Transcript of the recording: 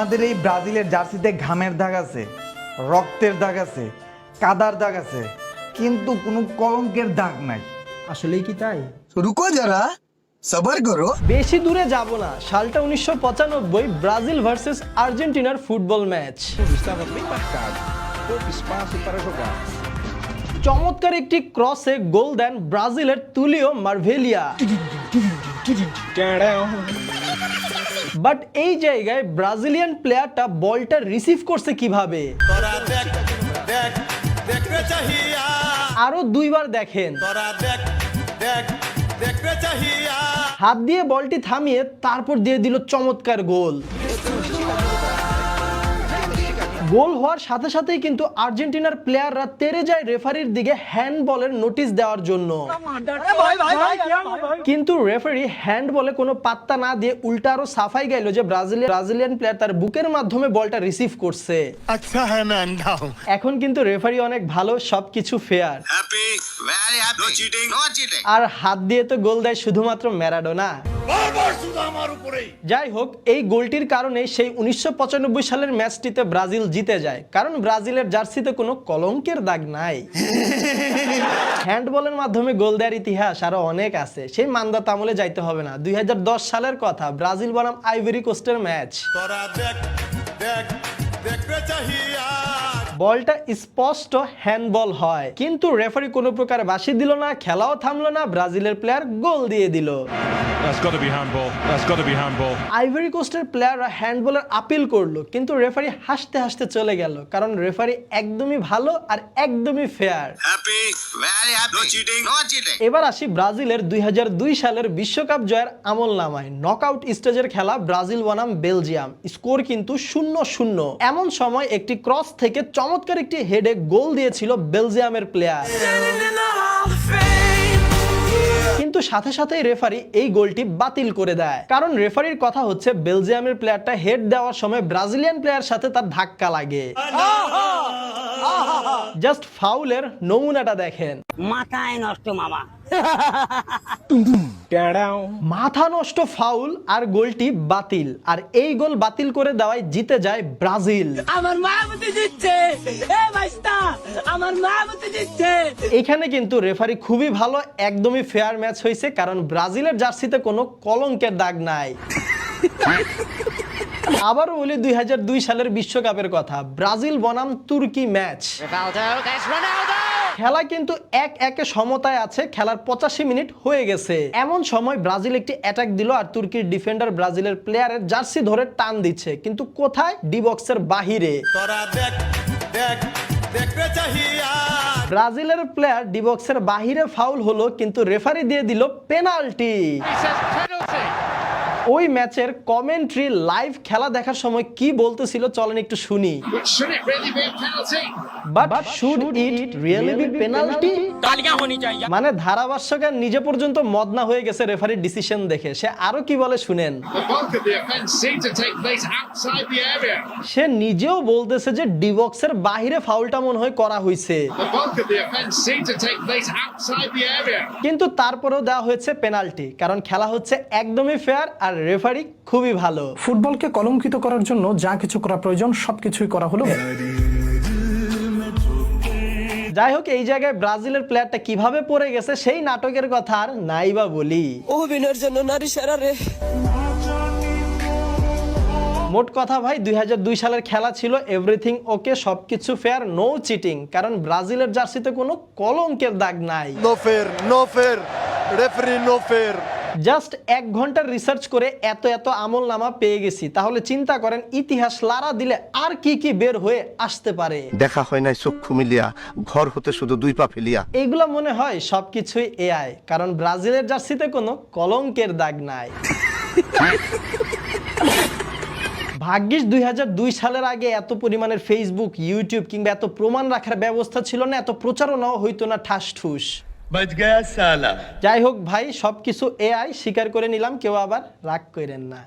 আমাদের এই ব্রাজিলের জার্সিতে ঘামের দাগ আছে, রক্তের দাগ আছে, কাদার দাগ আছে, কিন্তু কোনো কলঙ্কের দাগ নাই। আসলেই কি তাই? रुको जरा सबर करो। বেশি দূরে যাব না, সালটা 1995, ব্রাজিল ভার্সেস আর্জেন্টিনার football match. Estava bem marcado, pouco espaço para jogar. চমৎকার একটি ক্রসে গোল দেন ব্রাজিলের তুলিও মার্ভেলিয়া। বাট এই জায়গায় ব্রাজিলিয়ান প্লেয়ারটা বলটা রিসিভ করছে কিভাবে? আরো দুইবার দেখেন। হাত দিয়ে বলটি থামিয়ে তারপর দিয়ে দিল চমৎকার গোল। গোল হওয়ার সাথে সাথেই কিন্তু আর্জেন্টিনার প্লেয়াররা তেড়ে যায় রেফারির দিকে হ্যান্ডবলের নোটিশ দেওয়ার জন্য, কিন্তু রেফারি হ্যান্ডবলে কোনো পাত্তা না দিয়ে উল্টা আরো সাফাই গাইল যে ব্রাজিলিয়ান প্লেয়ার তার বুকের মাধ্যমে বলটা রিসিভ করছে। अच्छा है मैं अंधा हूँ। এখন কিন্তু রেফারি অনেক ভালো, সবকিছু fair. Happy, very happy. No cheating, no cheating. আর হাত দিয়ে তো গোল দেয় শুধুমাত্র ম্যারাডোনা। যাই হোক, এই গোলটির কারণে সেই 1995 সালের ম্যাচটিতে ব্রাজিল জিতে যায়, কারণ ব্রাজিলের জার্সিতে কোনো কলঙ্কের দাগ নাই। হ্যান্ডবলের মাধ্যমে গোল দেওয়ার ইতিহাস আরো অনেক আছে, সেই মান্দা তামলে যাইতে হবে না। 2010 সালের কথা, ব্রাজিল বনাম আইভরি কোস্টের ম্যাচ। বলটা স্পষ্ট হ্যান্ডবল হয়, কিন্তু রেফারি কোনো প্রকার বাঁশি দিল না, খেলাও থামলো না, ব্রাজিলের প্লেয়ার গোল দিয়ে দিল। That's got to be handball. That's got to be handball. Ivory কোস্টের প্লেয়াররা হ্যান্ডবলের আপিল করলো, কিন্তু রেফারি হাসতে হাসতে চলে গেল, কারণ রেফারি একদমই ভালো আর একদমই fair. Happy, very happy. No cheating, no cheating. এবার আসি ব্রাজিলের 2002 সালের বিশ্বকাপ জয়ের আমল নামায়। নকআউট স্টেজের খেলা ব্রাজিল বনাম বেলজিয়াম, স্কোর কিন্তু 0-0। এমন সময় একটি ক্রস থেকে চমৎকার একটি হেডে গোল দিয়েছিল বেলজিয়ামের প্লেয়ার, কিন্তু সাথে সাথেই রেফারি এই গোলটি বাতিল করে দেয়। কারণ রেফারির কথা হচ্ছে বেলজিয়ামের প্লেয়ারটা হেড দেওয়ার সময় ব্রাজিলিয়ান প্লেয়ার সাথে তার ধাক্কা লাগে। জাস্ট ফাউলের নমুনাটা দেখেন। মাথায় নষ্ট মামা। মাথা নষ্ট ফাউল আর গোলটি বাতিল, আর এই গোল বাতিল করে দেওয়ায় জিতে যায় ব্রাজিল। আমার মা মতে দিচ্ছে, এ ভাইস্তা আমার মা মতে দিচ্ছে। এখানে কিন্তু রেফারি খুবই ভালো, একদমই ফেয়ার ম্যাচ হয়েছে, কারণ ব্রাজিলের জার্সিতে কোনো কলঙ্কের দাগ নাই। আবারও বলি 2002 সালের বিশ্বকাপের কথা, ব্রাজিল বনাম তুর্কি ম্যাচ। খেলা কিন্তু 1-1 সমতায় আছে, খেলার 85 মিনিট হয়ে গেছে। এমন সময় ব্রাজিল একটি অ্যাটাক দিল, আর তুর্কির ডিফেন্ডার ব্রাজিলের প্লেয়ারের জার্সি ধরে টান দিচ্ছে, কিন্তু কোথায়? ডি বক্সের বাহিরে। ব্রাজিলের প্লেয়ার ডি বক্সের বাহিরে ফাউল হলো, কিন্তু রেফারি দিয়ে দিল পেনাল্টি। ওই ম্যাচের কমেন্ট্রি লাইভ খেলা দেখার সময় কি বলতেছিল চলেন একটু শুনি। But should it really be penalty? মানে ধারাভাষ্যকার নিজে পর্যন্ত মদনা হয়ে গেছে রেফারির ডিসিশন দেখে। সে আরো কি বলে শুনেন। সে নিজেও বলতেছে যে ডি বক্সের বাহিরে ফাউলটা মনে হয় করা হয়েছে, কিন্তু তারপরেও দেওয়া হয়েছে পেনাল্টি, কারণ খেলা হচ্ছে একদমই ফেয়ার আর রেফারি খুবই ভালো। ফুটবলকে কলঙ্কিত করার জন্য যা কিছু করা প্রয়োজন সবকিছুই করা হলো। যাই হোক, এই জায়গায় ব্রাজিলের প্লেয়ারটা কিভাবে পড়ে গেছে সেই নাটকের কথা আর নাইবা বলি। অভিনয়ের জন্য নারী সেরা রে। মোট কথা ভাই, 2002 সালের খেলা ছিল এভরিথিং ওকে, সবকিছু ফেয়ার, নো চিটিং, কারণ ব্রাজিলের জার্সিতে কোনো কলঙ্কের দাগ নাই। नो फेर रेफरी नो फेर। জাস্ট 1 ঘন্টার রিসার্চ করে এত এত আমল নামা পেয়ে গেছি, তাহলে চিন্তা করেন ইতিহাস লারা দিলে আর কি কি বের হয়ে আসতে পারে। দেখা হয় নাই চক্ষু মিলিয়া, ঘর হতে শুধু 2 পা ফেলিয়া। এইগুলা মনে হয় সবকিছুই এআই, কারণ ব্রাজিলের জার্সিতে কোনো কলঙ্কের দাগ নাই। ভাগ্যিস 2002 সালের আগে এত পরিমাণের ফেসবুক, ইউটিউব কিংবা এত প্রমাণ রাখার ব্যবস্থা ছিল না, এত প্রচারণাও হইতো না ঠাস ঠুস। যাই হোক ভাই, সবকিছু এআই স্বীকার করে নিলাম, কেউ আবার রাগ করেন না।